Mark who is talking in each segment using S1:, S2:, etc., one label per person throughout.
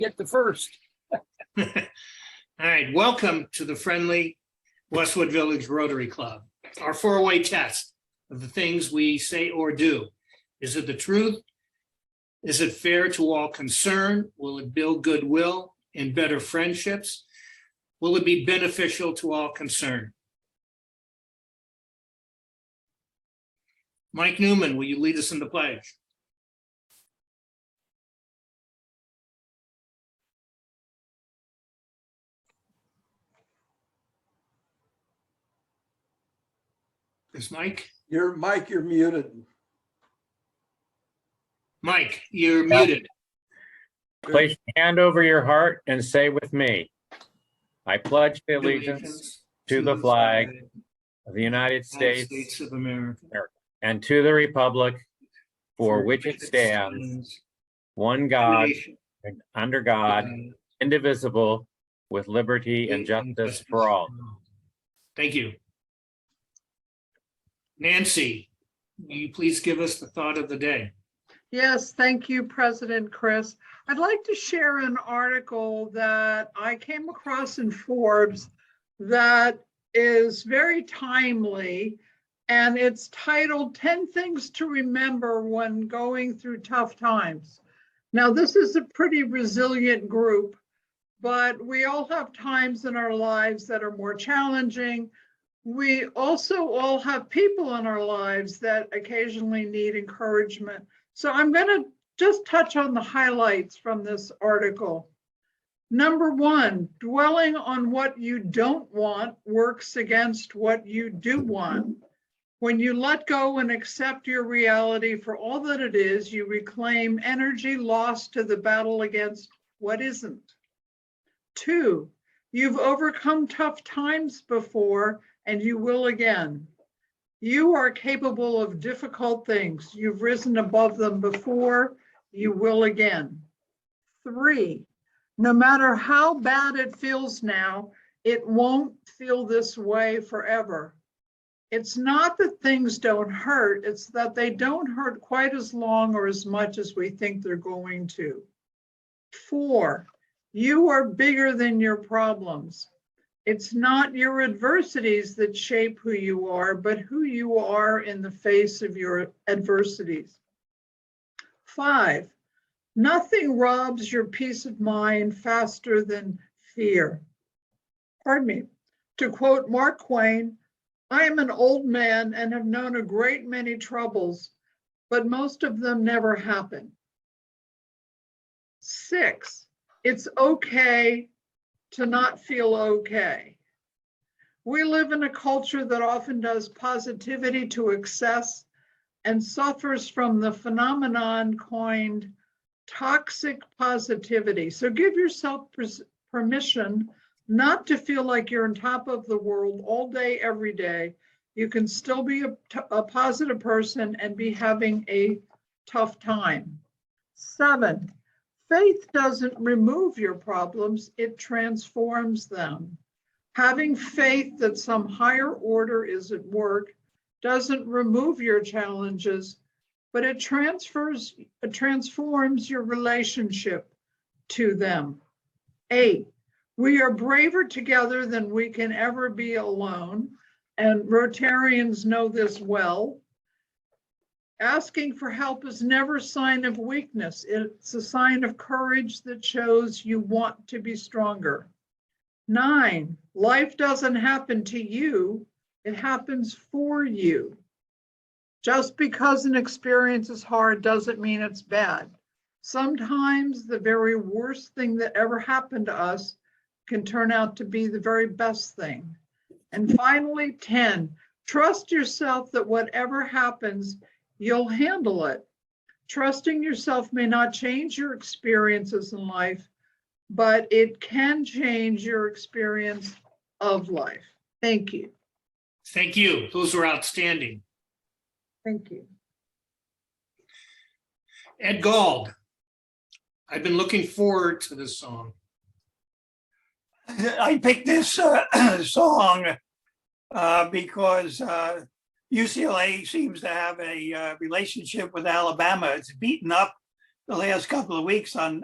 S1: get the first.
S2: All right, welcome to the friendly Westwood Village Rotary Club. Our four-way test of the things we say or do. Is it the truth? Is it fair to all concerned? Will it build goodwill and better friendships? Will it be beneficial to all concerned? Mike Newman, will you lead us in the pledge? Is Mike?
S1: Mike, you're muted.
S2: Mike, you're muted.
S3: Place your hand over your heart and say with me, I pledge allegiance to the flag of the United States
S2: of America,
S3: and to the republic for which it stands, one God, under God, indivisible, with liberty and justice for all.
S2: Thank you. Nancy, will you please give us the thought of the day?
S4: Yes, thank you, President Chris. I'd like to share an article that I came across in Forbes that is very timely, and it's titled 10 Things to Remember When Going Through Tough Times. Now, this is a pretty resilient group, but we all have times in our lives that are more challenging. We also all have people in our lives that occasionally need encouragement. So I'm going to just touch on the highlights from this article. Number one, dwelling on what you don't want works against what you do want. When you let go and accept your reality for all that it is, you reclaim energy lost to the battle against what isn't. Two, you've overcome tough times before and you will again. You are capable of difficult things. You've risen above them before, you will again. Three, no matter how bad it feels now, it won't feel this way forever. It's not that things don't hurt, it's that they don't hurt quite as long or as much as we think they're going to. Four, you are bigger than your problems. It's not your adversities that shape who you are, but who you are in the face of your adversities. Five, nothing robs your peace of mind faster than fear. Pardon me. To quote Mark Twain, I am an old man and have known a great many troubles, but most of them never happen. Six, it's okay to not feel okay. We live in a culture that often does positivity to excess and suffers from the phenomenon coined toxic positivity. So give yourself permission not to feel like you're on top of the world all day, every day. You can still be a positive person and be having a tough time. Seven, faith doesn't remove your problems, it transforms them. Having faith that some higher order is at work doesn't remove your challenges, but it transforms your relationship to them. Eight, we are braver together than we can ever be alone, and Rotarians know this well. Asking for help is never a sign of weakness. It's a sign of courage that shows you want to be stronger. Nine, life doesn't happen to you, it happens for you. Just because an experience is hard doesn't mean it's bad. Sometimes the very worst thing that ever happened to us can turn out to be the very best thing. And finally, 10, trust yourself that whatever happens, you'll handle it. Trusting yourself may not change your experiences in life, but it can change your experience of life. Thank you.
S2: Thank you. Those were outstanding.
S4: Thank you.
S2: Ed Gald, I've been looking forward to this song.
S5: I picked this song because UCLA seems to have a relationship with Alabama. It's beaten up the last couple of weeks on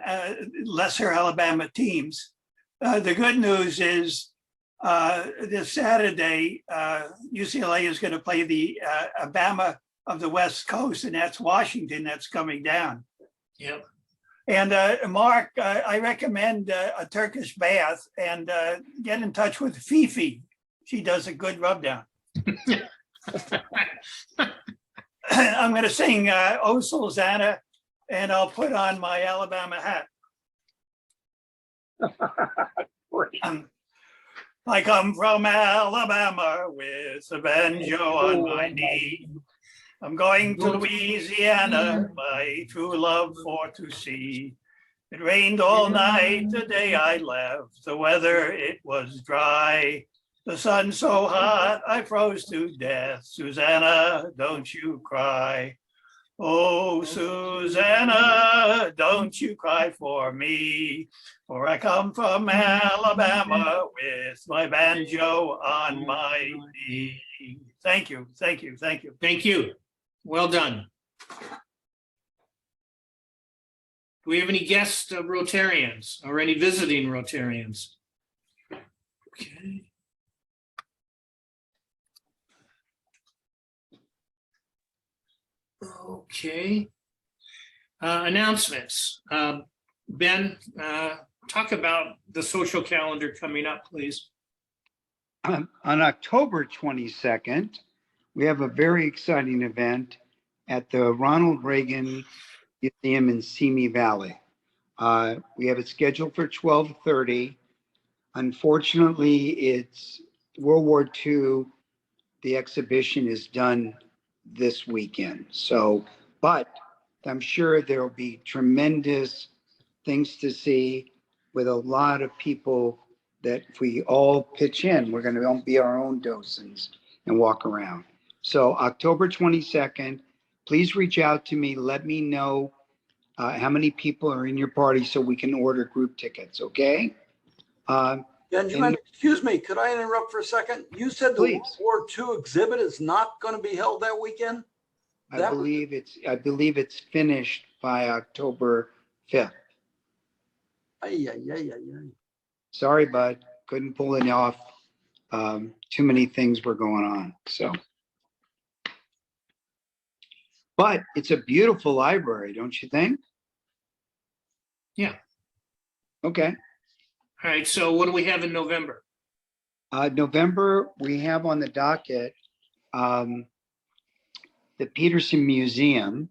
S5: lesser Alabama teams. The good news is this Saturday, UCLA is going to play the Alabama of the West Coast, and that's Washington that's coming down.
S2: Yep.
S5: And Mark, I recommend a Turkish bath and get in touch with Fifi. She does a good rub down. I'm going to sing Oh Susanna, and I'll put on my Alabama hat. I come from Alabama with a banjo on my knee. I'm going to Louisiana, my true love for to see. It rained all night the day I left. The weather, it was dry. The sun so hot, I froze to death. Susanna, don't you cry. Oh, Susanna, don't you cry for me. For I come from Alabama with my banjo on my knee. Thank you, thank you, thank you.
S2: Thank you. Well done. Do we have any guest Rotarians or any visiting Rotarians? Okay. Okay. Announcements. Ben, talk about the social calendar coming up, please.
S6: On October 22nd, we have a very exciting event at the Ronald Reagan Museum in Simi Valley. We have it scheduled for 12:30. Unfortunately, it's World War II. The exhibition is done this weekend. So, but I'm sure there will be tremendous things to see with a lot of people that if we all pitch in, we're going to be our own docents and walk around. So October 22nd, please reach out to me. Let me know how many people are in your party so we can order group tickets, okay?
S1: Benjamin, excuse me, could I interrupt for a second? You said the
S6: Please.
S1: World War II exhibit is not going to be held that weekend?
S6: I believe it's finished by October 5th.
S1: Ay, ay, ay, ay, ay.
S6: Sorry, bud, couldn't pull it off. Too many things were going on, so. But it's a beautiful library, don't you think?
S2: Yeah.
S6: Okay.
S2: All right. So what do we have in November?
S6: November, we have on the docket the Peterson Museum,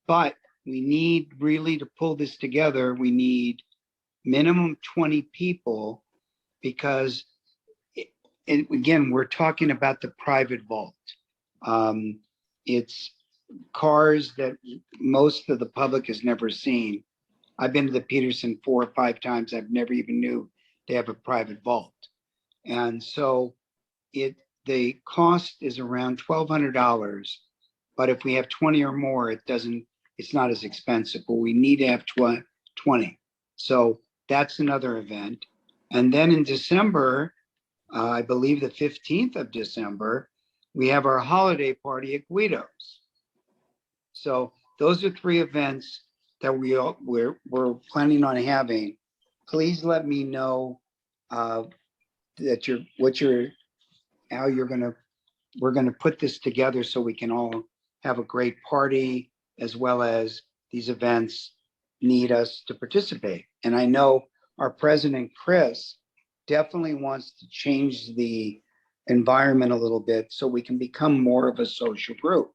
S6: but we need really to pull this together. We need minimum 20 people because, and again, we're talking about the private vault. It's cars that most of the public has never seen. I've been to the Peterson 4 or 5 times. I've never even knew they have a private vault. And so the cost is around $1,200, but if we have 20 or more, it's not as expensive, but we need to have 20. So that's another event. And then in December, I believe the 15th of December, we have our holiday party at Guido's. So those are 3 events that we're planning on having. Please let me know that we're gonna put this together so we can all have a great party, as well as these events need us to participate. And I know our president, Chris, definitely wants to change the environment a little bit so we can become more of a social group.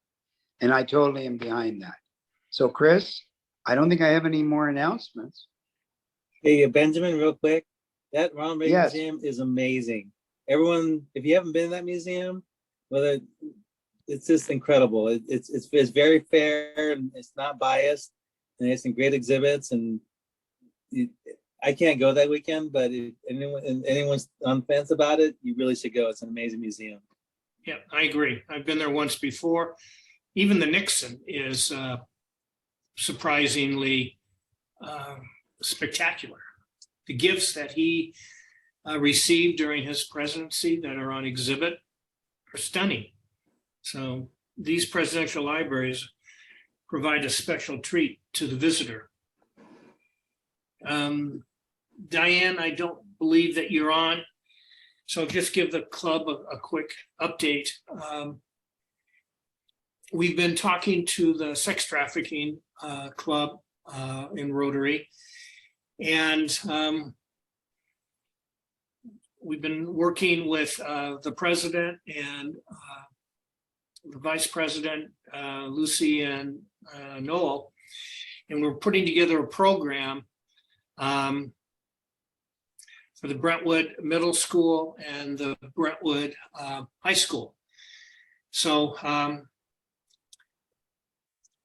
S6: And I totally am behind that. So Chris, I don't think I have any more announcements.
S7: Hey, Benjamin, real quick. That Ronald Reagan
S6: Yes.
S7: Museum is amazing. Everyone, if you haven't been in that museum, it's just incredible. It's very fair and it's not biased, and it's some great exhibits. And I can't go that weekend, but if anyone's on the fence about it, you really should go. It's an amazing museum.
S2: Yeah, I agree. I've been there once before. Even the Nixon is surprisingly spectacular. The gifts that he received during his presidency that are on exhibit are stunning. So these presidential libraries provide a special treat to the visitor. Diane, I don't believe that you're on, so just give the club a quick update. We've been talking to the sex trafficking club in Rotary, and we've been working with the president and the vice president, Lucy and Noel, and we're putting together a program for the Brentwood Middle School and the Brentwood High School. So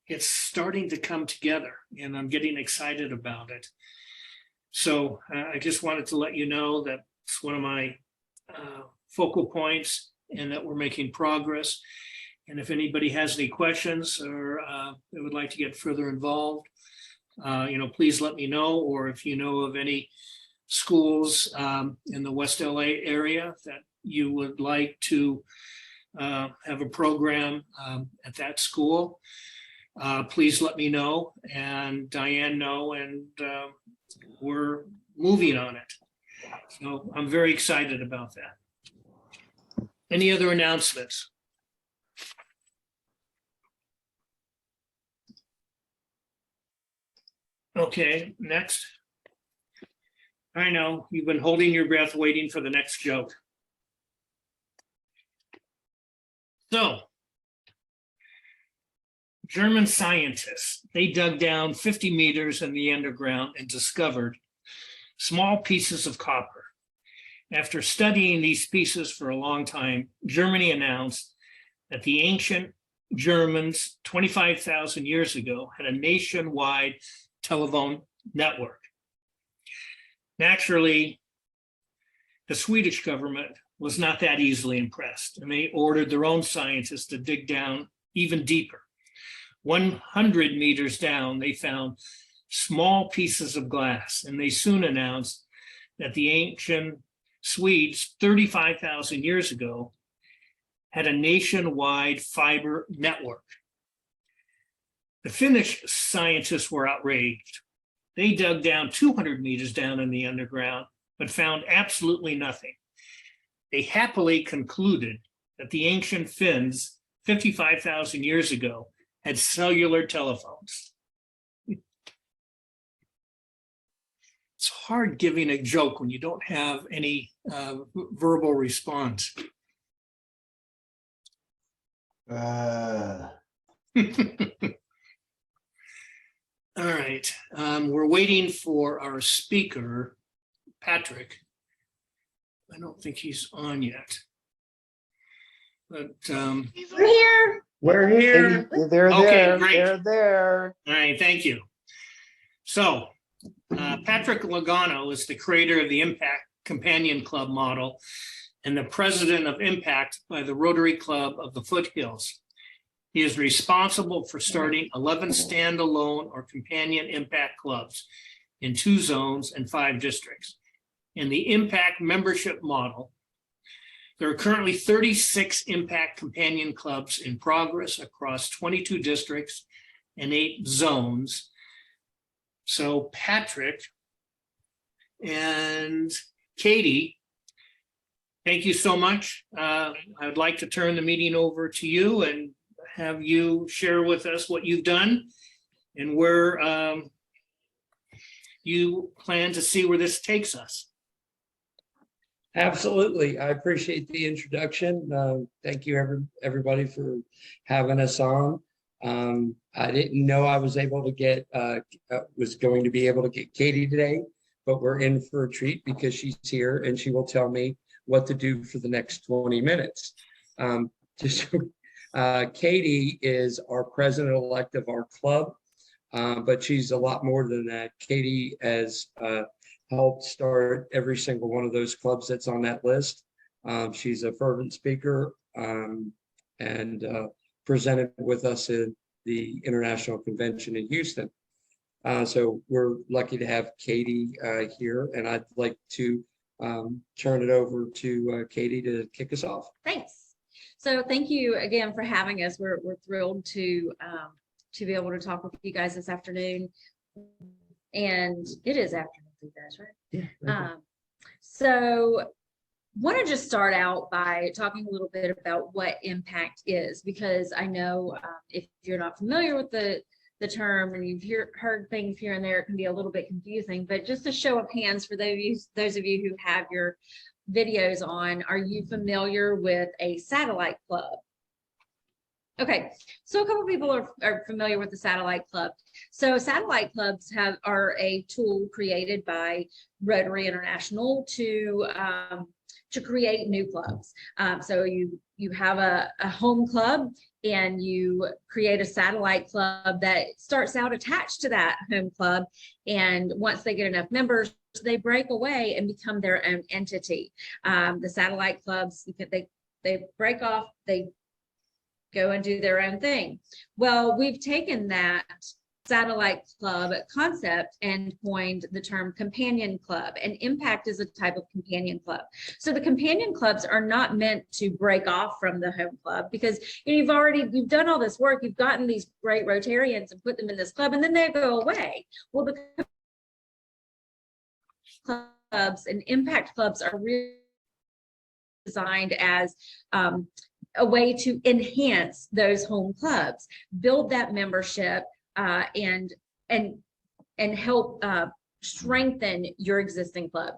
S2: it's starting to come together, and I'm getting excited about it. So I just wanted to let you know that it's one of my focal points and that we're making progress. And if anybody has any questions or they would like to get further involved, please let me know. Or if you know of any schools in the West LA area that you would like to have a program at that school, please let me know and Diane know, and we're moving on it. So I'm very excited about that. Any other announcements? Okay, next. I know you've been holding your breath waiting for the next joke. So, German scientists, they dug down 50 meters in the underground and discovered small pieces of copper. After studying these pieces for a long time, Germany announced that the ancient Germans 25,000 years ago had a nationwide telephone network. Naturally, the Swedish government was not that easily impressed, and they ordered their own scientists to dig down even deeper. 100 meters down, they found small pieces of glass, and they soon announced that the ancient Swedes 35,000 years ago had a nationwide fiber network. The Finnish scientists were outraged. They dug down 200 meters down in the underground, but found absolutely nothing. They happily concluded that the ancient Finns 55,000 years ago had cellular telephones. It's hard giving a joke when you don't have any verbal response. All right, we're waiting for our speaker, Patrick. I don't think he's on yet. But
S8: We're here.
S9: We're here.
S6: They're
S2: Okay,
S6: there.
S2: great.
S6: They're there.
S2: all right, thank you. So Patrick Longano is the creator of the Impact Companion Club model and the president of Impact by the Rotary Club of the Foothills. He is responsible for starting 11 standalone or companion impact clubs in 2 zones and 5 districts. In the Impact membership model, there are currently 36 Impact companion clubs in progress across 22 districts and 8 zones. So Patrick and Katie, thank you so much. I'd like to turn the meeting over to you and have you share with us what you've done and where you plan to see where this takes us.
S9: Absolutely. I appreciate the introduction. Thank you, everybody, for having us on. I didn't know I was able to get, was going to be able to get Katie today, but we're in for a treat because she's here and she will tell me what to do for the next 20 minutes. Katie is our president-elect of our club, but she's a lot more than that. Katie has helped start every single one of those clubs that's on that list. She's a fervent speaker and presented with us at the International Convention in Houston. So we're lucky to have Katie here, and I'd like to turn it over to Katie to kick us off.
S8: Thanks. So thank you again for having us. We're thrilled to to be able to talk with you guys this afternoon. And it is afternoon for you guys, right?
S9: Yeah.
S8: So want to just start out by talking a little bit about what impact is, because I know if you're not familiar with the term and you've heard things here and there, it can be a little bit confusing. But just a show of hands for those of you who have your videos on, are you familiar with a satellite club? Okay, so a couple people are familiar with the satellite club. So satellite clubs are a tool created by Rotary International to create new clubs. So you have a home club and you create a satellite club that starts out attached to that home club. And once they get enough members, they break away and become their own entity. The satellite clubs, they break off, they go and do their own thing. Well, we've taken that satellite club concept and coined the term companion club, and Impact is a type of companion club. So the companion clubs are not meant to break off from the home club, because you've done all this work, you've gotten these great Rotarians and put them in this club, and then they go away. Well, the clubs and Impact clubs are really designed as a way to enhance those home clubs, build that membership, and help strengthen your existing club.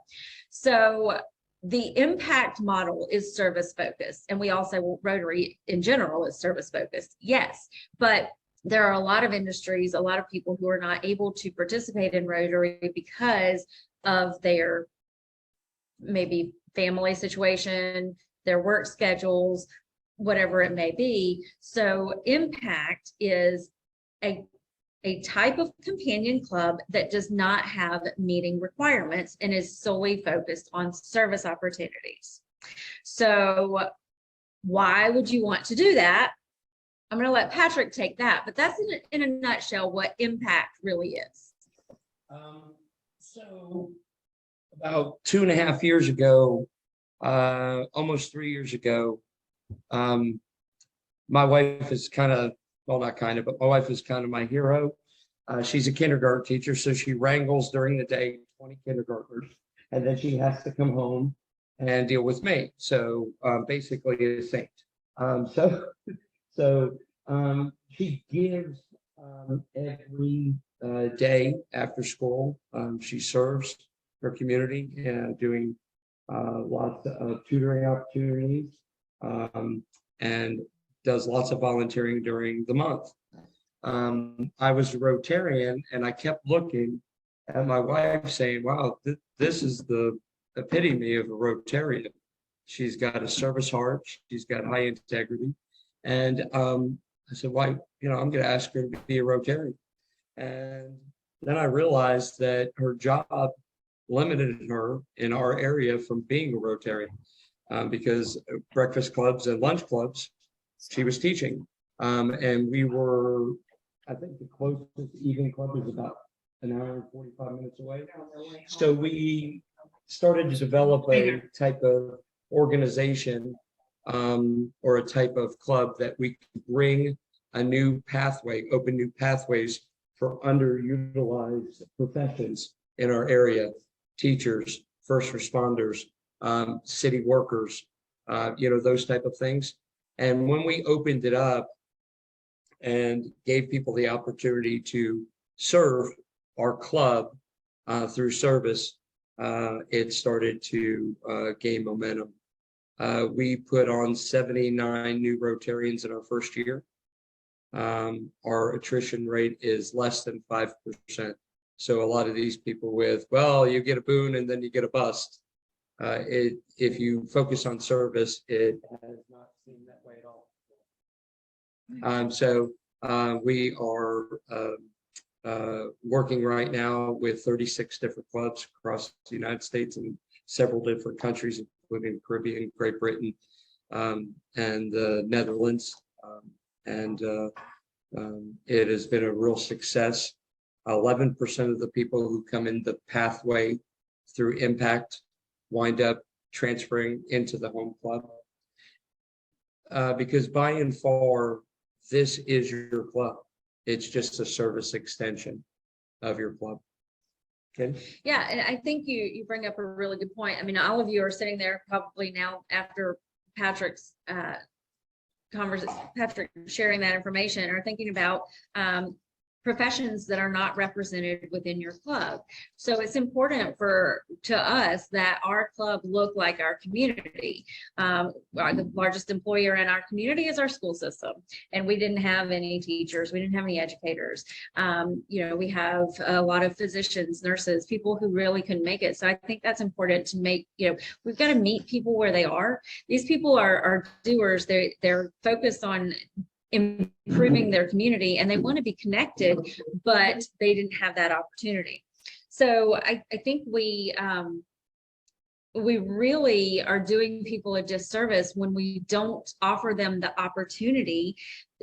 S8: So the Impact model is service focused, and we also, Rotary in general is service focused, yes, but there are a lot of industries, a lot of people who are not able to participate in Rotary because of their maybe family situation, their work schedules, whatever it may be. So Impact is a type of companion club that does not have meeting requirements and is solely focused on service opportunities. So why would you want to do that? I'm going to let Patrick take that, but that's in a nutshell what Impact really is.
S9: So about 2.5 years ago, almost 3 years ago, my wife is but my wife is kind of my hero. She's a kindergarten teacher, so she wrangles during the day 20 kindergartners, and then she has to come home and deal with me. So basically a saint. So she gives every day after school. She serves her community and doing lots of tutoring opportunities, and does lots of volunteering during the month. I was a Rotarian, and I kept looking at my wife saying, wow, this is the epitome of a Rotarian. She's got a service heart, she's got high integrity. And I said, why, I'm going to ask her to be a Rotarian. And then I realized that her job limited her in our area from being a Rotarian, because breakfast clubs and lunch clubs, she was teaching. And we were, I think the closest evening club is about an hour and 45 minutes away. So we started to develop a type of organization, or a type of club that we could bring a new pathway, open new pathways for underutilized professions in our area: teachers, first responders, city workers, those type of things. And when we opened it up and gave people the opportunity to serve our club through service, it started to gain momentum. We put on 79 new Rotarians in our first year. Our attrition rate is less than 5%. So a lot of these people you get a boon and then you get a bust. If you focus on service, it has not seemed that way at all. So we are working right now with 36 different clubs across the United States and several different countries, including Caribbean, Great Britain, and the Netherlands. It has been a real success. 11% of the people who come in the pathway through Impact wind up transferring into the home club. Because by and far, this is your club. it's just a service extension of your club. Okay.
S8: Yeah, and I think you bring up a really good point. I mean, all of you are sitting there probably now after Patrick's Patrick sharing that information, are thinking about professions that are not represented within your club. So it's important to us that our club look like our community. The largest employer in our community is our school system, and we didn't have any teachers, we didn't have any educators. We have a lot of physicians, nurses, people who really couldn't make it. So I think that's important to make, we've got to meet people where they are. These people are doers. They're focused on improving their community, and they want to be connected, but they didn't have that opportunity. So I think we really are doing people a disservice when we don't offer them the opportunity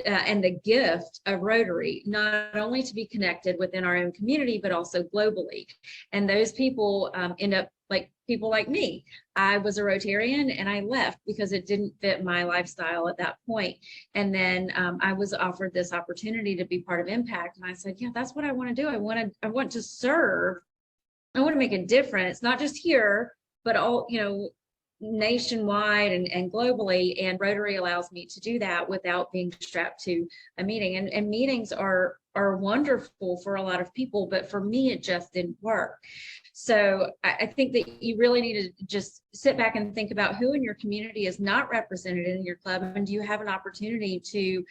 S8: and the gift of Rotary, not only to be connected within our own community, but also globally. And those people end up like people like me. I was a Rotarian and I left because it didn't fit my lifestyle at that point. And then I was offered this opportunity to be part of Impact. And I said, yeah, that's what I want to do. I want to serve. I want to make a difference, not just here, but all, nationwide and globally. And Rotary allows me to do that without being strapped to a meeting. And meetings are wonderful for a lot of people, but for me, it just didn't work. So I think that you really need to just sit back and think about who in your community is not represented in your club, and do you have an opportunity to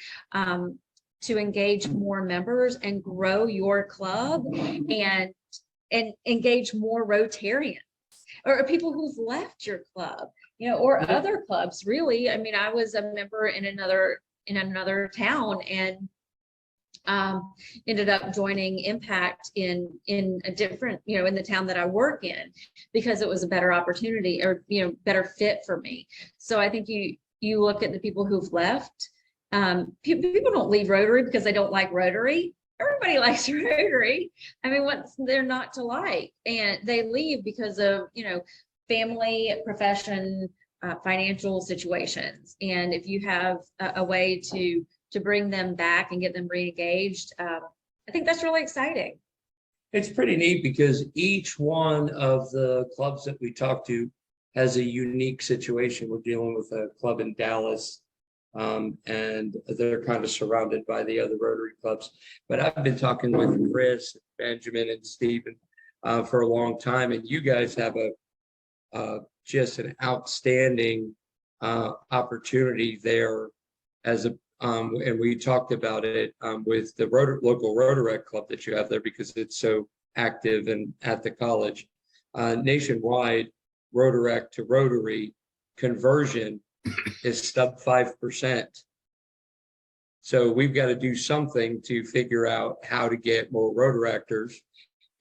S8: engage more members and grow your club and engage more Rotarians or people who've left your club, or other clubs. Really, I mean, I was a member in another town and ended up joining Impact in a different, in the town that I work in, because it was a better opportunity or, better fit for me. So I think you look at the people who've left. People don't leave Rotary because they don't like Rotary. Everybody likes Rotary. I mean, what's there not to like? And they leave because of, family, profession, financial situations. And if you have a way to bring them back and get them re-engaged, I think that's really exciting.
S9: It's pretty neat because each one of the clubs that we talk to has a unique situation. We're dealing with a club in Dallas, and they're kind of surrounded by the other Rotary clubs. But I've been talking with Chris, Benjamin, and Stephen for a long time, and you guys have just an outstanding opportunity there as a and we talked about it with the local Rotary Club that you have there, because it's so active and at the college. Nationwide, Rotary to Rotary conversion is sub 5%. So we've got to do something to figure out how to get more Rotaractors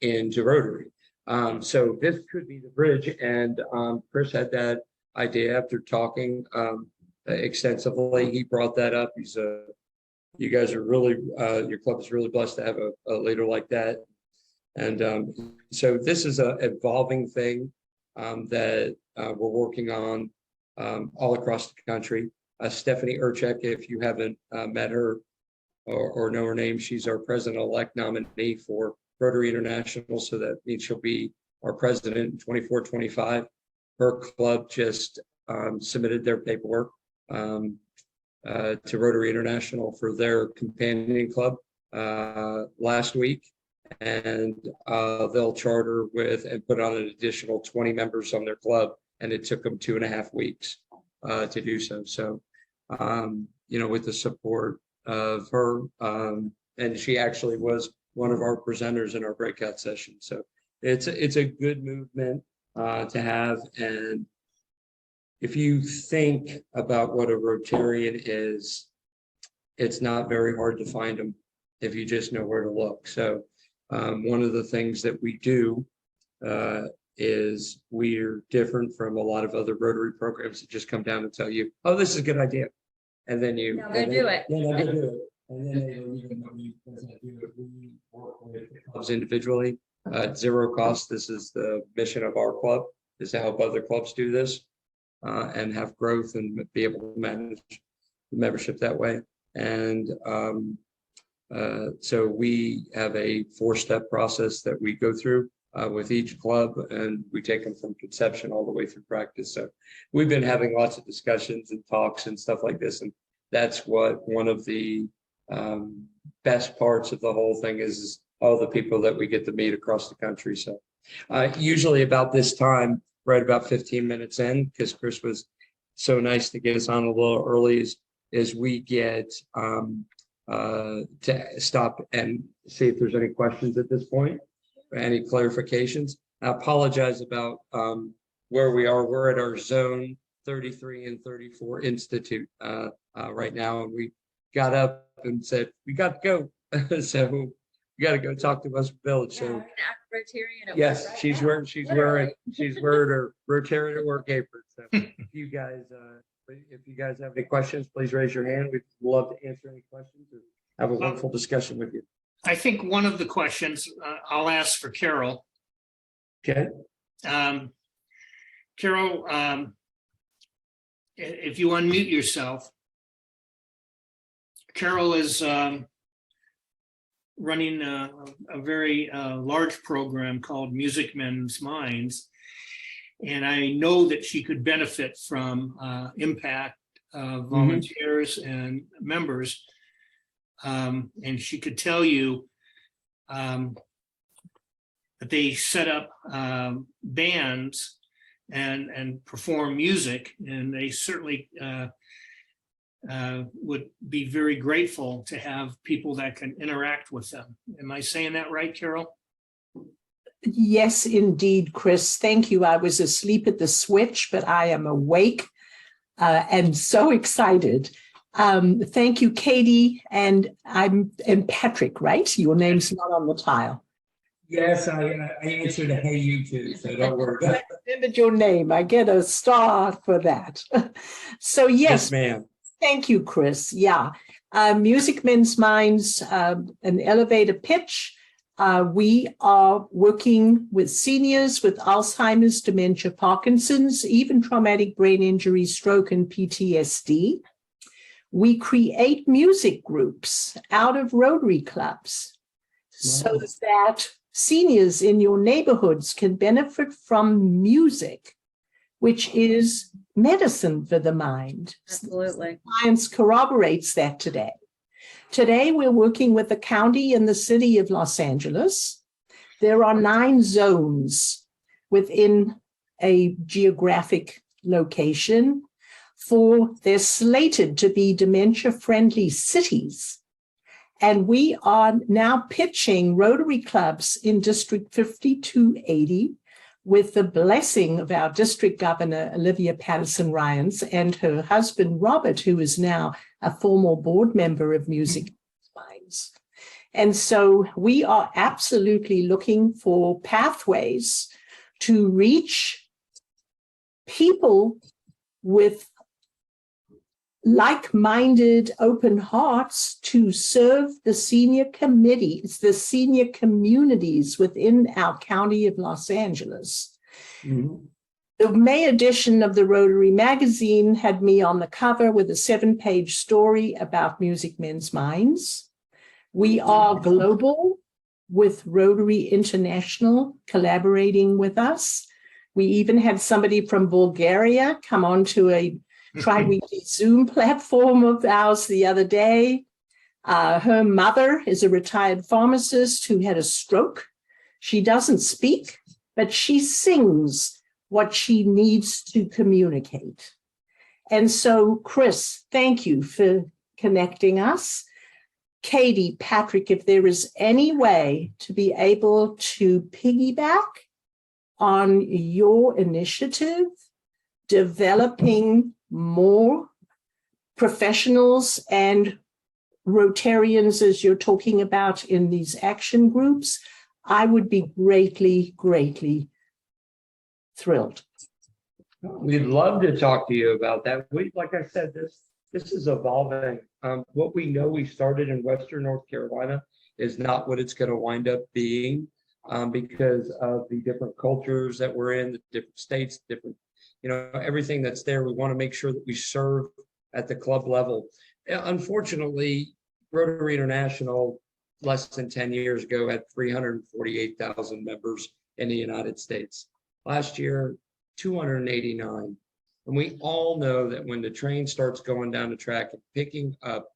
S9: into Rotary. So this could be the bridge. And Chris had that idea after talking extensively. He brought that up. You guys are really, your club is really blessed to have a leader like that. And so this is an evolving thing that we're working on all across the country. Stephanie Urchek, if you haven't met her or know her name, she's our president-elect nominee for Rotary International. So that means she'll be our president in 24-25. Her club just submitted their paperwork to Rotary International for their companion club last week. And they'll charter with and put on an additional 20 members on their club. And it took them 2.5 weeks to do so. So, with the support of her, and she actually was one of our presenters in our breakout session. So it's a good movement to have. And if you think about what a Rotarian is, it's not very hard to find them if you just know where to look. So one of the things that we do is we're different from a lot of other Rotary programs that just come down and tell you, oh, this is a good idea. And then you
S8: Now go do it.
S9: Yeah, go do it. And then they don't even know we work with clubs individually at zero cost. This is the mission of our club, is to help other clubs do this and have growth and be able to manage the membership that way. And So we have a 4-step process that we go through with each club, and we take them from conception all the way through practice. So we've been having lots of discussions and talks and stuff like this. And that's what one of the best parts of the whole thing is all the people that we get to meet across the country. So usually about this time, right about 15 minutes in, because Chris was so nice to get us on a little early, is we get to stop and see if there's any questions at this point, any clarifications. I apologize about where we are. We're at our zone 33 and 34 Institute right now, and we got up and said, we got to go. So we got to go talk to West Village.
S8: Yeah,
S9: So
S8: I'm an active Rotarian at work
S9: yes,
S8: right
S9: she's
S8: now.
S9: wearing her Rotarian at work apron. So if you guys have any questions, please raise your hand. We'd love to answer any questions and have a wonderful discussion with you.
S2: I think one of the questions I'll ask for Carol.
S9: Okay.
S2: Carol, if you unmute yourself. Carol is running a very large program called Music Men's Minds. And I know that she could benefit from impact volunteers and members. And she could tell you that they set up bands and perform music, and they certainly would be very grateful to have people that can interact with them. Am I saying that right, Carol?
S10: Yes, indeed, Chris. Thank you. I was asleep at the switch, but I am awake and so excited. Thank you, Katie. And I'm Patrick, right? Your name's not on the tile.
S9: Yes, I answered a hey you too, so don't worry about it.
S10: I remembered your name. I get a star for that. So yes,
S9: ma'am.
S10: thank you, Chris. Yeah. Music Men's Minds, an elevator pitch. We are working with seniors with Alzheimer's, dementia, Parkinson's, even traumatic brain injury, stroke, and PTSD. We create music groups out of Rotary clubs so that seniors in your neighborhoods can benefit from music, which is medicine for the mind.
S8: Absolutely.
S10: Science corroborates that today. Today, we're working with the county and the city of Los Angeles. There are 9 zones within a geographic location they're slated to be dementia-friendly cities. And we are now pitching Rotary clubs in District 5280 with the blessing of our district governor, Olivia Patterson-Ryans, and her husband, Robert, who is now a former board member of Music Minds. And so we are absolutely looking for pathways to reach people with like-minded, open hearts to serve the senior committees, the senior communities within our county of Los Angeles. Mm-hmm. The May edition of the Rotary magazine had me on the cover with a 7-page story about Music Men's Minds. We are global, with Rotary International collaborating with us. We even had somebody from Bulgaria come on to a tri-weekly Zoom platform of ours the other day. Her mother is a retired pharmacist who had a stroke. She doesn't speak, but she sings what she needs to communicate. And so, Chris, thank you for connecting us. Katie, Patrick, if there is any way to be able to piggyback on your initiative, developing more professionals and Rotarians, as you're talking about in these action groups, I would be greatly, greatly thrilled.
S9: We'd love to talk to you about that. Like I said, this is evolving. What we know we started in Western North Carolina is not what it's going to wind up being because of the different cultures that we're in, the different states, different, everything that's there. We want to make sure that we serve at the club level. Unfortunately, Rotary International, less than 10 years ago, had 348,000 members in the United States. Last year, 289. And we all know that when the train starts going down the track and picking up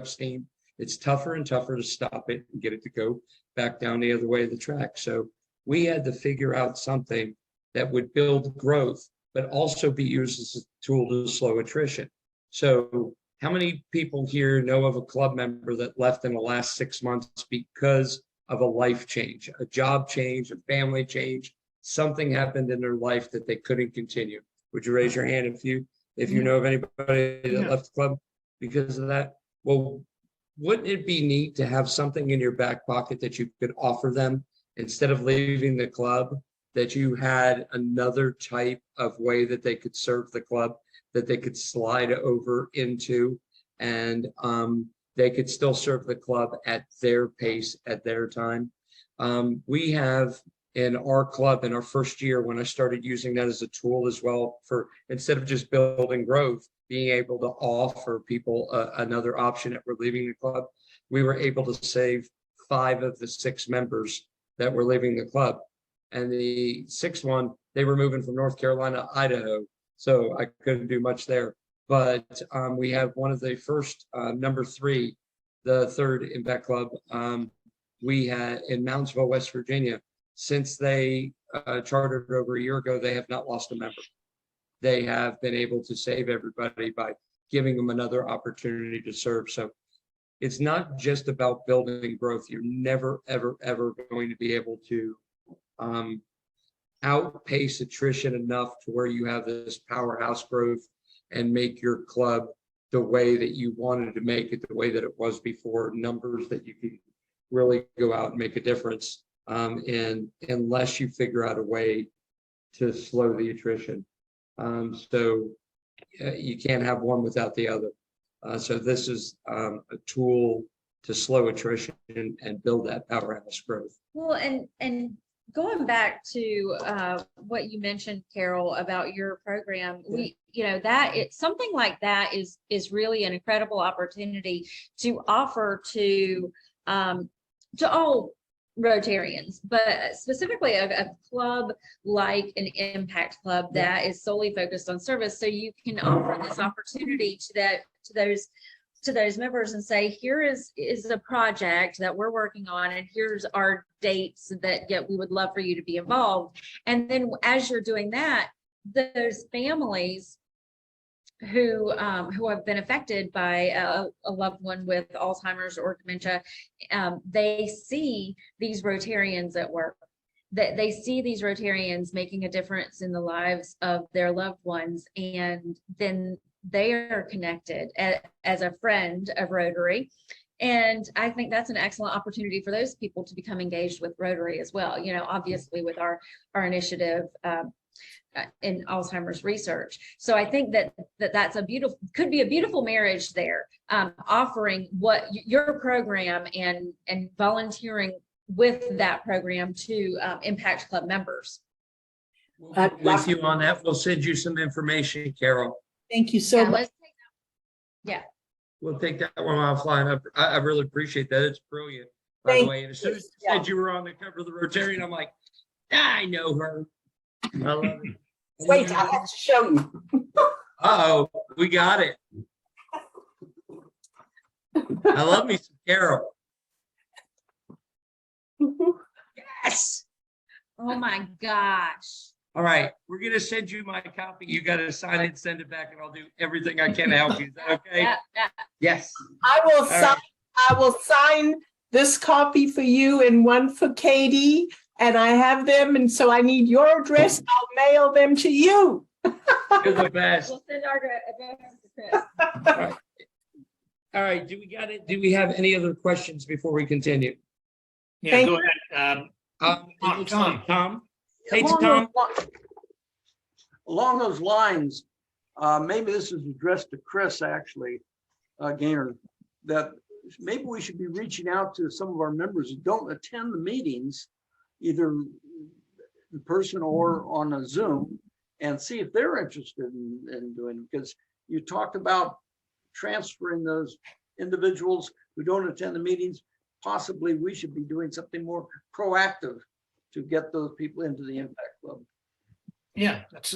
S9: steam, it's tougher and tougher to stop it and get it to go back down the other way of the track. So we had to figure out something that would build growth, but also be used as a tool to slow attrition. So how many people here know of a club member that left in the last 6 months because of a life change, a job change, a family change? Something happened in their life that they couldn't continue. Would you raise your hand if you know of anybody that left the club because of that? Well, wouldn't it be neat to have something in your back pocket that you could offer them instead of leaving the club, that you had another type of way that they could serve the club, that they could slide over into, and they could still serve the club at their pace, at their time. We have in our club in our first year, when I started using that as a tool as well, for instead of just building growth, being able to offer people another option that were leaving the club, we were able to save 5 of the 6 members that were leaving the club. And the 6th one, they were moving from North Carolina to Idaho. So I couldn't do much there. But we have one of the first, number 3, the 3rd Impact Club, we had in Moundsville, West Virginia. Since they chartered over a year ago, they have not lost a member. They have been able to save everybody by giving them another opportunity to serve. So it's not just about building growth. You're never, ever, ever going to be able to outpace attrition enough to where you have this powerhouse growth and make your club the way that you wanted to make it, the way that it was before, numbers that you can really go out and make a difference. And unless you figure out a way to slow the attrition. So you can't have one without the other. So this is a tool to slow attrition and build that powerhouse growth.
S8: Well, and going back to what you mentioned, Carol, about your program, something like that is really an incredible opportunity to offer to all Rotarians, but specifically a club like an Impact Club that is solely focused on service. So you can offer this opportunity to those members and say, here is a project that we're working on, and here's our dates that we would love for you to be involved. And then as you're doing that, those families who have been affected by a loved one with Alzheimer's or dementia, they see these Rotarians at work, that they see these Rotarians making a difference in the lives of their loved ones, and then they are connected as a friend of Rotary. And I think that's an excellent opportunity for those people to become engaged with Rotary as well. Obviously with our initiative in Alzheimer's research. So I think that's could be a beautiful marriage there, offering what your program and volunteering with that program to Impact Club members.
S9: With you on that, we'll send you some information, Carol.
S10: Thank you so much.
S9: We'll take that one offline. I really appreciate that. It's brilliant, by the way. And as soon as you said you were on the cover of the Rotarian, I'm like, I know her. I love it.
S10: Wait, I have to show you.
S9: Uh-oh, we got it. I love me some Carol.
S10: Yes.
S8: Oh my gosh.
S9: All right, we're going to send you my copy. You got to sign it, send it back, and I'll do everything I can to help you. Is that okay?
S8: Yeah.
S9: Yes.
S10: I will sign this copy for you and one for Katie, and I have them, and so I need your address. I'll mail them to you.
S9: You're the best.
S8: We'll send our address to Chris.
S9: All right. Do we have any other questions before we continue?
S2: Yeah, go ahead.
S9: Tom. Hey,
S1: Along
S9: Tom.
S1: Along those lines, maybe this is addressed to Chris, actually, Gaynor, that maybe we should be reaching out to some of our members who don't attend the meetings, either in person or on a Zoom, and see if they're interested in doing it. Because you talked about transferring those individuals who don't attend the meetings. Possibly we should be doing something more proactive to get those people into the Impact Club.
S2: Yeah, that's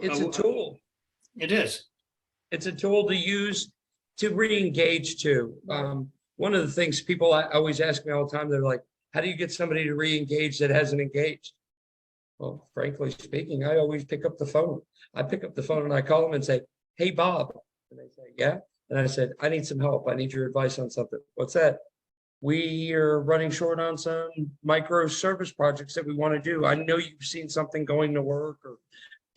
S9: It's a tool.
S2: It is.
S9: It's a tool to use to re-engage too. One of the things people always ask me all the time, they're like, how do you get somebody to re-engage that hasn't engaged? Well, frankly speaking, I always pick up the phone. I pick up the phone and I call them and say, hey, Bob. And they say, yeah. And I said, I need some help. I need your advice on something. What's that? We are running short on some micro service projects that we want to do. I know you've seen something going to work or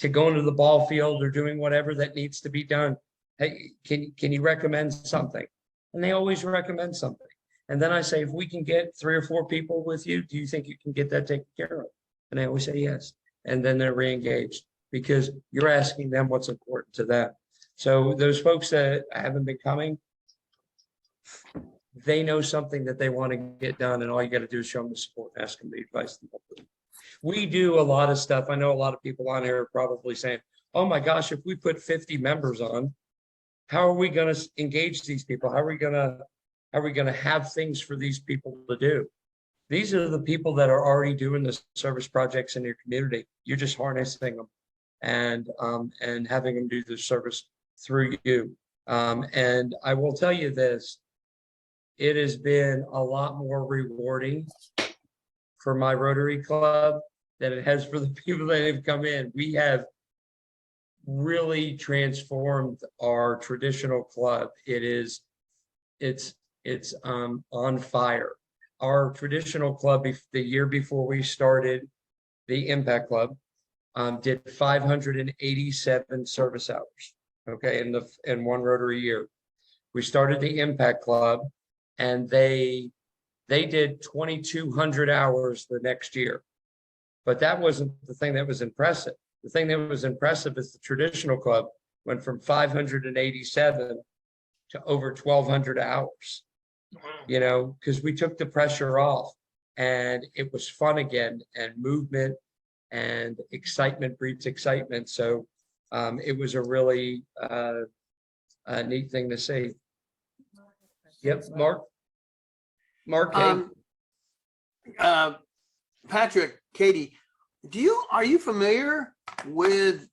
S9: to going to the ball field or doing whatever that needs to be done. Hey, can you recommend something? And they always recommend something. And then I say, if we can get 3 or 4 people with you, do you think you can get that taken care of? And they always say yes. And then they're re-engaged because you're asking them what's important to them. So those folks that haven't been coming, they know something that they want to get done, and all you got to do is show them the support and ask them the advice. We do a lot of stuff. I know a lot of people on here are probably saying, oh my gosh, if we put 50 members on, how are we going to engage these people? How are we going to have things for these people to do? These are the people that are already doing the service projects in your community. You're just harnessing them and having them do the service through you. And I will tell you this, it has been a lot more rewarding for my Rotary Club than it has for the people that have come in. We have really transformed our traditional club. It's on fire. Our traditional club, the year before we started the Impact Club, did 587 service hours, okay, in one Rotary year. We started the Impact Club, and they did 2,200 hours the next year. But that wasn't the thing that was impressive. The thing that was impressive is the traditional club went from 587 to over 1,200 hours. You know, because we took the pressure off and it was fun again, and movement and excitement breeds excitement. So it was a really neat thing to see. Yep, Mark.
S11: Patrick, Katie, are you familiar with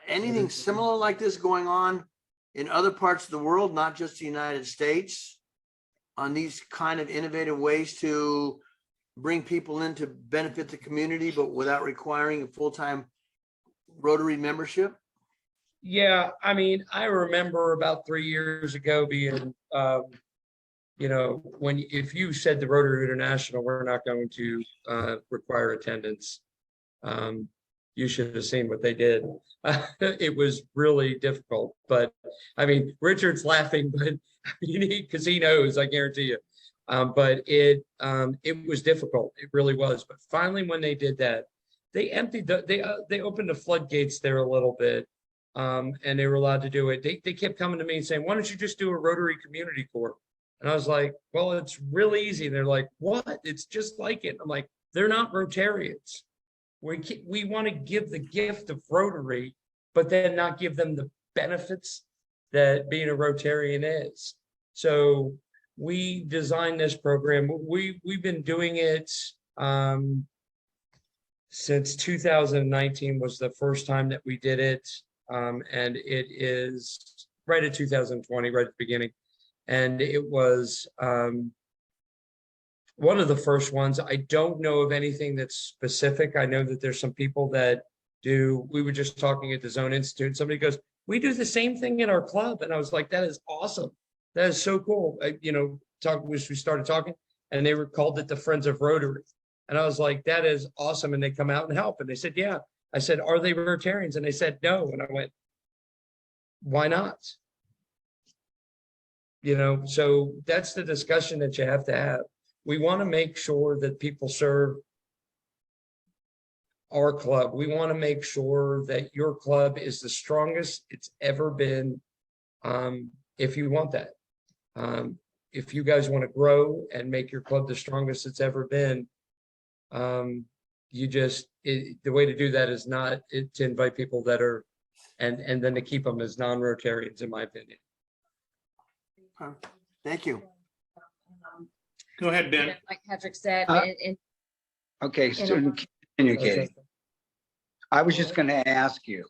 S11: anything similar like this going on in other parts of the world, not just the United States, on these kind of innovative ways to bring people in to benefit the community, but without requiring a full-time Rotary membership?
S9: Yeah, I mean, I remember about 3 years ago being, you know, if you said the Rotary International, we're not going to require attendance, you should have seen what they did. It was really difficult, but I mean, Richard's laughing, but because he knows, I guarantee you. But it was difficult. It really was. But finally, when they did that, they emptied they opened the floodgates there a little bit, and they were allowed to do it. They kept coming to me and saying, "Why don't you just do a Rotary Community Corps?" And I was like, "Well, it's really easy." And they're like, "What? It's just like it." I'm like, "They're not Rotarians. We want to give the gift of Rotary, but then not give them the benefits that being a Rotarian is." So we designed this program. We've been doing it since 2019 was the first time that we did it. And it is right at 2020, right at the beginning. And it was one of the first ones. I don't know of anything that's specific. I know that there's some people that do. We were just talking at the Zone Institute. Somebody goes, "We do the same thing in our club." And I was like, "That is awesome. That is so cool." We started talking, and they were called it the Friends of Rotary. And I was like, "That is awesome." And they come out and help. And they said, "Yeah." I said, "Are they Rotarians?" And they said, "No." And I went, "Why not?" So that's the discussion that you have to have. We want to make sure that people serve our club. We want to make sure that your club is the strongest it's ever been. If you want that, if you guys want to grow and make your club the strongest it's ever been, the way to do that is not to invite people that are and then to keep them as non-Rotarians, in my opinion.
S11: Thank you.
S2: Go ahead, Ben.
S8: Like Patrick said,
S6: Okay, student, continue, Katie. I was just going to ask you,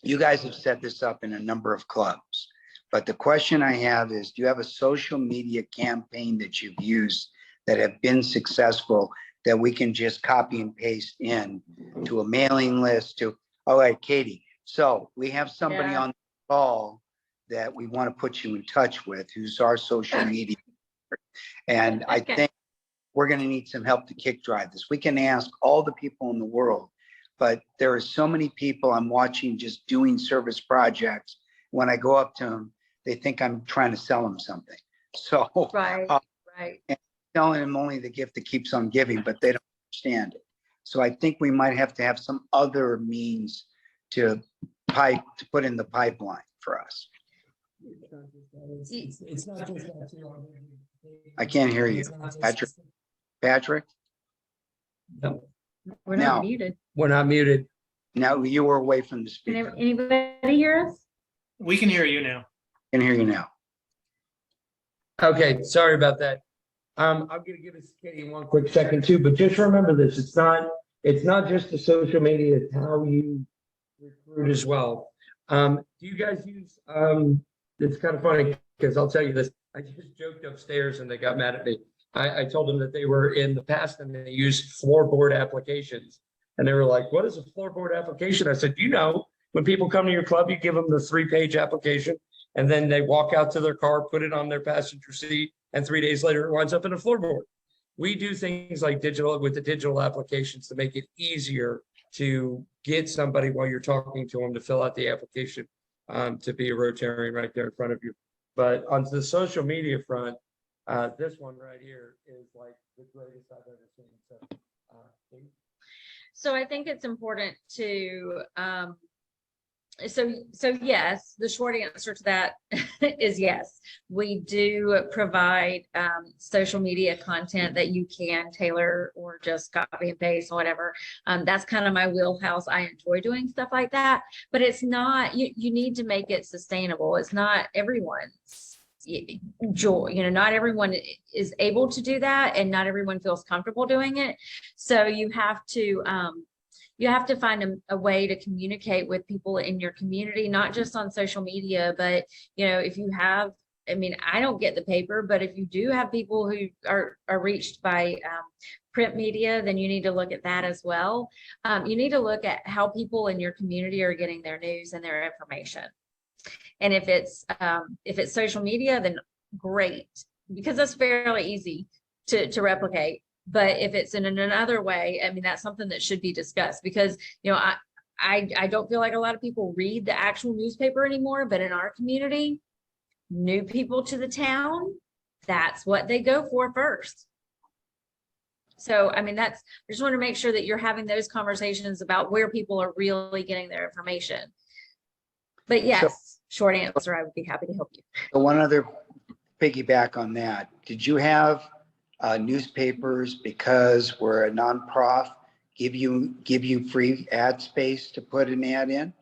S6: you guys have set this up in a number of clubs, but the question I have is, do you have a social media campaign that you've used that have been successful that we can just copy and paste in to a mailing list to, all right, Katie. So we have somebody
S8: Yeah.
S6: on the call that we want to put you in touch with, who's our social media. And I
S8: Okay.
S6: think we're going to need some help to kick drive this. We can ask all the people in the world, but there are so many people I'm watching just doing service projects. When I go up to them, they think I'm trying to sell them something. So
S8: right, right.
S6: telling them only the gift that keeps on giving, but they don't understand it. So I think we might have to have some other means to put in the pipeline for us.
S9: It's not just
S6: I can't hear you, Patrick. Patrick,
S8: We're
S6: No.
S8: not muted.
S9: We're not muted.
S6: now you were away from the
S8: Can
S6: speaker.
S8: anybody hear us?
S2: We can hear you now.
S6: I can hear you now.
S9: Okay, sorry about that. I'm gonna give us Katie one quick second too, but just remember this, it's not just the social media, it's how you recruit as well. Do you guys use, it's kind of funny because I'll tell you this, I just joked upstairs and they got mad at me. I told them that they were in the past and they used floorboard applications. And they were like, what is a floorboard application? I said, when people come to your club, you give them the 3-page application and then they walk out to their car, put it on their passenger seat, and 3 days later it winds up in a floorboard. We do things like with the digital applications to make it easier to get somebody while you're talking to them to fill out the application to be a Rotarian right there in front of you. But on the social media front, this one right here is like the greatest I've ever seen.
S8: So I think it's important to, so yes, the short answer to that is yes. We do provide social media content that you can tailor or just copy and paste or whatever. That's kind of my wheelhouse. I enjoy doing stuff like that, but it's not, you need to make it sustainable. It's not everyone's joy, not everyone is able to do that and not everyone feels comfortable doing it. So you have to find a way to communicate with people in your community, not just on social media, but if you have, I don't get the paper, but if you do have people who are reached by print media, then you need to look at that as well. You need to look at how people in your community are getting their news and their information. And if it's social media, then great, because that's fairly easy to replicate. But if it's in another way, that's something that should be discussed, because, I don't feel like a lot of people read the actual newspaper anymore, but in our community, new people to the town, that's what they go for first. So, I just want to make sure that you're having those conversations about where people are really getting their information. But yes, short answer, I would be happy to help you.
S6: So one other piggyback on that, did you have newspapers, because we're a nonprofit, give you free ad space to put an ad in?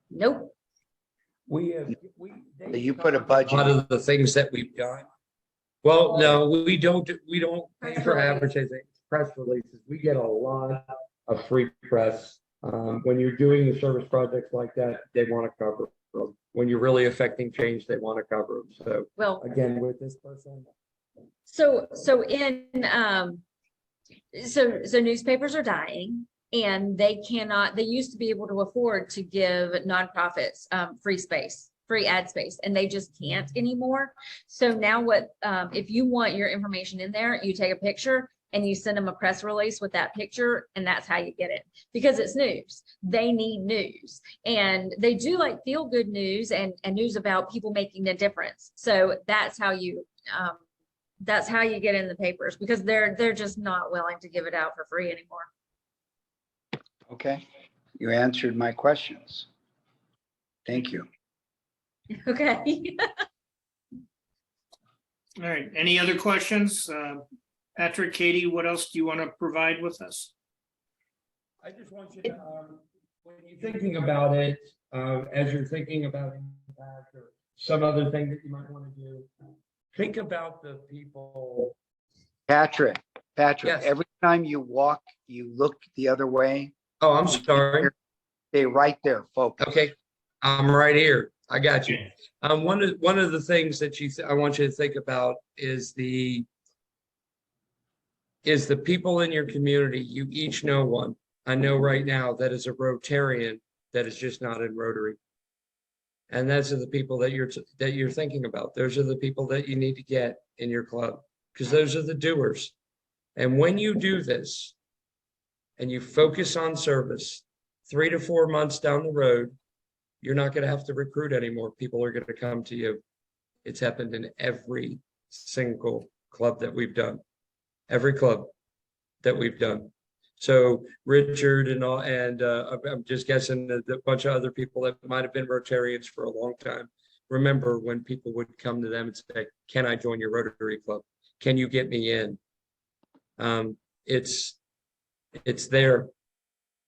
S8: Nope.
S6: You put a budget.
S9: A lot of the things that we've done. Well, no, we don't pay for advertising, press releases. We get a lot of free press. When you're doing the service projects like that, they want to cover them. When you're really affecting change, they want to cover them. So,
S8: well,
S9: again, with this person.
S8: So newspapers are dying, and they used to be able to afford to give nonprofits free ad space, and they just can't anymore. So now if you want your information in there, you take a picture and you send them a press release with that picture, and that's how you get it, because it's news. They need news, and they do like feel good news and news about people making a difference. So that's how you get in the papers, because they're just not willing to give it out for free anymore.
S6: Okay, you answered my questions. Thank you.
S8: Okay.
S2: All right. Any other questions? Patrick, Katie, what else do you want to provide with us?
S9: I just want you to when you're thinking about it, as you're thinking about impact or some other thing that you might want to do, think about the people.
S6: Patrick,
S9: Yes.
S6: every time you walk, you look the other way.
S9: Oh, I'm sorry.
S6: Stay right there, focus.
S9: Okay, I'm right here. I got you. One of the things that I want you to think about is the people in your community. You each know one. I know right now that is a Rotarian that is just not in Rotary. And those are the people that you're thinking about. Those are the people that you need to get in your club, because those are the doers. And when you do this and you focus on service, 3 to 4 months down the road, you're not going to have to recruit anymore. People are going to come to you. It's happened in every single club that we've done. Every club that we've done. So Richard and I'm just guessing that a bunch of other people that might have been Rotarians for a long time. Remember when people would come to them and say, "Can I join your Rotary Club? Can you get me in?" It's there.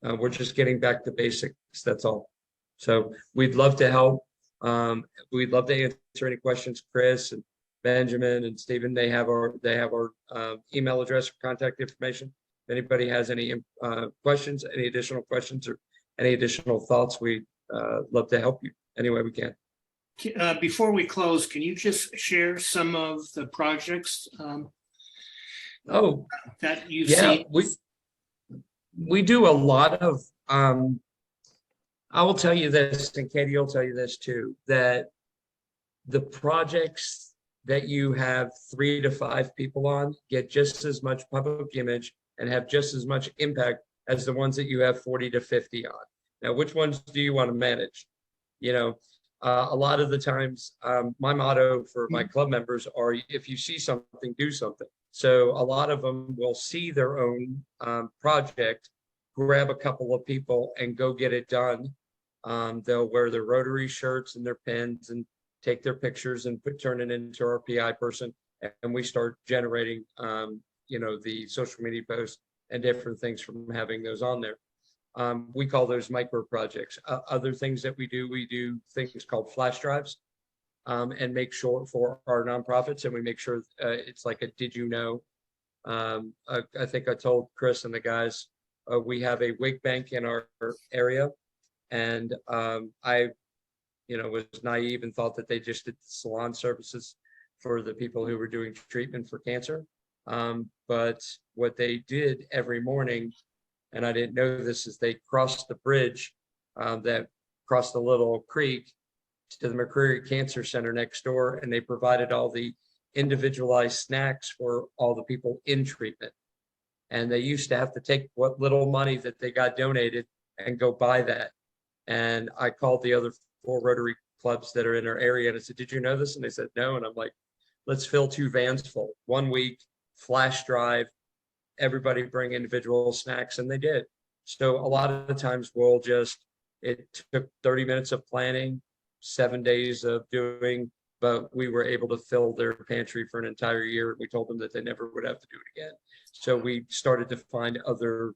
S9: We're just getting back to basics. That's all. So we'd love to help. We'd love to answer any questions. Chris and Benjamin and Stephen, they have our email address or contact information. If anybody has any questions, any additional questions or any additional thoughts, we'd love to help you any way we can.
S2: Before we close, can you just share some of the projects that you've seen?
S9: We do a lot of, I will tell you this, and Katie will tell you this too, that the projects that you have 3 to 5 people on get just as much public image and have just as much impact as the ones that you have 40 to 50 on. Now, which ones do you want to manage? You know, a lot of the times, my motto for my club members are, if you see something, do something. So a lot of them will see their own project, grab a couple of people and go get it done. They'll wear their Rotary shirts and their pins and take their pictures and turn it into our PI person. And we start generating, the social media posts and different things from having those on there. We call those micro projects. Other things that we do things called flash drives. And make sure for our nonprofits, and we make sure it's like a did you know. I think I told Chris and the guys, we have a wig bank in our area, and I was naive and thought that they just did salon services for the people who were doing treatment for cancer. But what they did every morning, and I didn't know this, is they crossed the bridge that crossed the little creek to the McCreary Cancer Center next door, and they provided all the individualized snacks for all the people in treatment. And they used to have to take what little money that they got donated and go buy that. And I called the other 4 Rotary clubs that are in our area, and I said, "Did you know this?" And they said, "No." And I'm like, "Let's fill 2 vans full. 1 week, flash drive, everybody bring individual snacks," and they did. So a lot of the times it took 30 minutes of planning, 7 days of doing, but we were able to fill their pantry for an entire year. We told them that they never would have to do it again. So we started to find other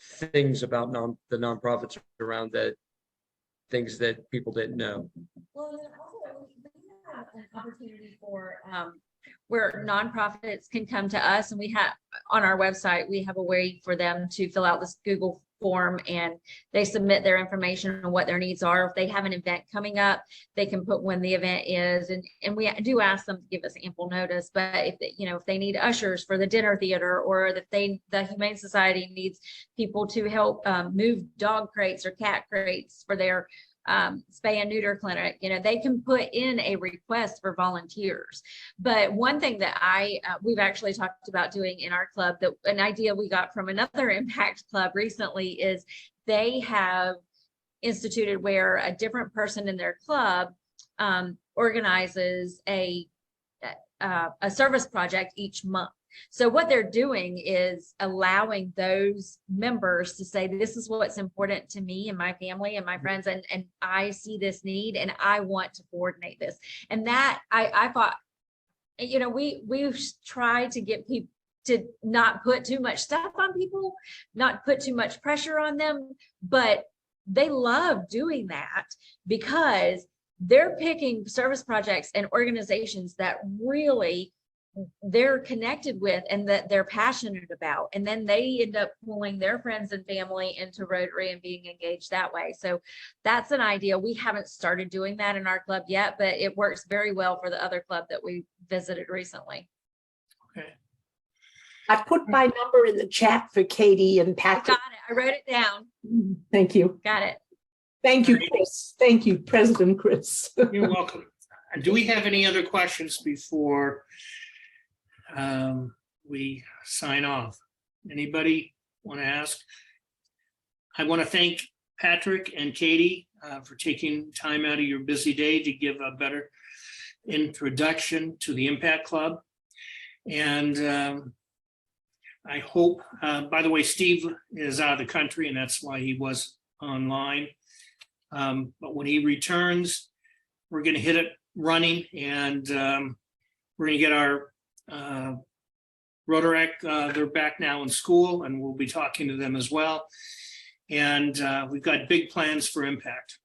S9: things about the nonprofits around that, things that people didn't know.
S8: Well, then also we have an opportunity for where nonprofits can come to us, and we have on our website, we have a way for them to fill out this Google form, and they submit their information on what their needs are. If they have an event coming up, they can put when the event is, and we do ask them to give us ample notice. But if they need ushers for the dinner theater, or that the Humane Society needs people to help move dog crates or cat crates for their spay and neuter clinic, they can put in a request for volunteers. But one thing that we've actually talked about doing in our club, that an idea we got from another impact club recently, is they have instituted where a different person in their club organizes a service project each month. So what they're doing is allowing those members to say, this is what's important to me and my family and my friends, and I see this need and I want to coordinate this. And that I thought, we've tried to get people to not put too much stuff on people, not put too much pressure on them, but they love doing that because they're picking service projects and organizations that really they're connected with and that they're passionate about. And then they end up pulling their friends and family into Rotary and being engaged that way. So that's an idea. We haven't started doing that in our club yet, but it works very well for the other club that we visited recently.
S2: Okay.
S10: I put my number in the chat for Katie and
S8: I
S10: Patrick.
S8: got it. I wrote it down.
S10: Thank you.
S8: Got it.
S10: Thank you, Chris. Thank you, President Chris.
S2: You're welcome. Do we have any other questions before we sign off? Anybody want to ask? I want to thank Patrick and Katie for taking time out of your busy day to give a better introduction to the Impact Club. And I hope, by the way, Steve is out of the country and that's why he was online. But when he returns, we're going to hit it running and we're going to get our Rotaract, they're back now in school and we'll be talking to them as well. And we've got big plans for Impact.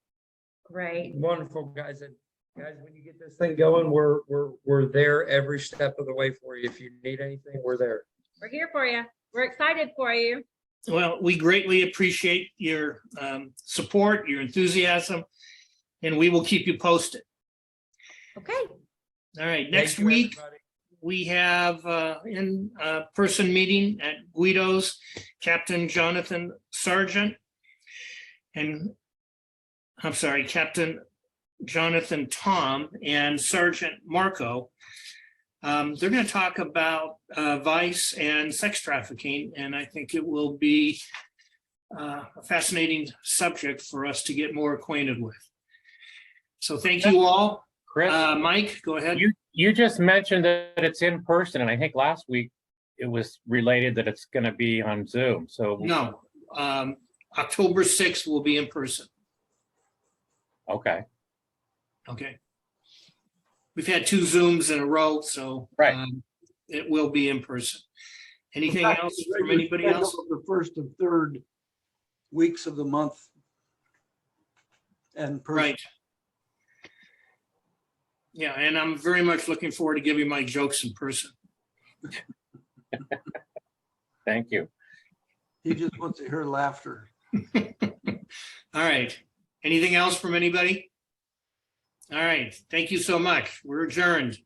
S8: Great.
S9: Wonderful, guys. And guys, when you get this thing going, we're there every step of the way for you. If you need anything, we're there.
S8: We're here for you. We're excited for you.
S2: Well, we greatly appreciate your support, your enthusiasm, and we will keep you posted.
S8: Okay.
S2: All right, next
S9: Thank you,
S2: week,
S9: everybody.
S2: we have in-person meeting at Guido's, Captain Jonathan Sargent. And I'm sorry, Captain Jonathan Tom and Sergeant Marco. They're going to talk about vice and sex trafficking, and I think it will be a fascinating subject for us to get more acquainted with. So thank you all.
S3: Chris,
S2: Mike, go ahead.
S3: you just mentioned that it's in person, and I think last week it was related that it's going to be on Zoom. So
S2: No, October 6th will be in person.
S3: okay,
S2: Okay. We've had 2 Zooms in a row, so
S3: right.
S2: It will be in person. Anything
S1: In fact,
S2: else
S1: it's
S2: from
S1: regular
S2: anybody
S1: schedule
S2: else?
S1: of The first and third weeks of the month. And person.
S2: Right. Yeah, and I'm very much looking forward to giving my jokes in person.
S3: Thank you.
S1: He just wants to hear laughter.
S2: All right. Anything else from anybody? All right. Thank you so much. We're adjourned.